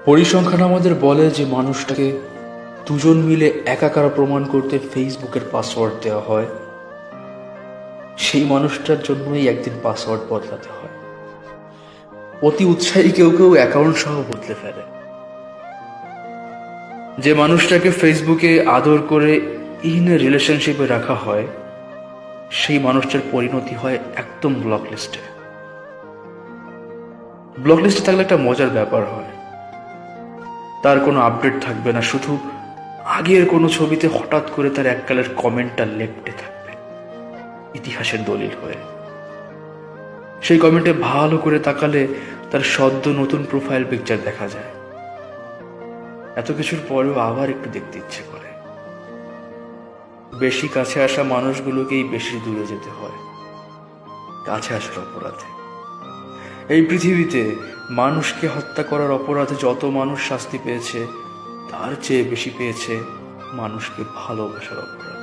পরিসংখ্যান আমাদের বলে যে মানুষটাকে দুজন মিলে একাকার প্রমাণ করতে ফেসবুকের পাসওয়ার্ড দেওয়া হয়, সেই মানুষটার জন্যই একদিন পাসওয়ার্ড বদলাতে হয়। অতি উৎসাহী কেউ কেউ অ্যাকাউন্ট সহ বদলে ফেলে। যে মানুষটাকে ফেসবুকে আদর করে ইন রিলেশনশিপে রাখা হয়, সেই মানুষটার পরিণতি হয় একদম ব্লক লিস্টে। ব্লক লিস্টে থাকলে একটা মজার ব্যাপার হয়, তার কোনো আপডেট থাকবে না, শুধু আগের কোনো ছবিতে হঠাৎ করে তার এককালের কমেন্টটা লেপ্টে থাকবে ইতিহাসের দলিল হয়ে। সেই কমেন্টে ভালো করে তাকালে তার সদ্য নতুন প্রোফাইল পিকচার দেখা যায়। এত কিছুর পরেও আবার একটু দেখতে ইচ্ছে করে। বেশি কাছে আসা মানুষগুলোকেই বেশি দূরে যেতে হয় কাছে আসার অপরাধে। এই পৃথিবীতে মানুষকে হত্যা করার অপরাধে যত মানুষ শাস্তি পেয়েছে, তার চেয়ে বেশি পেয়েছে মানুষকে ভালোবাসার অপরাধে।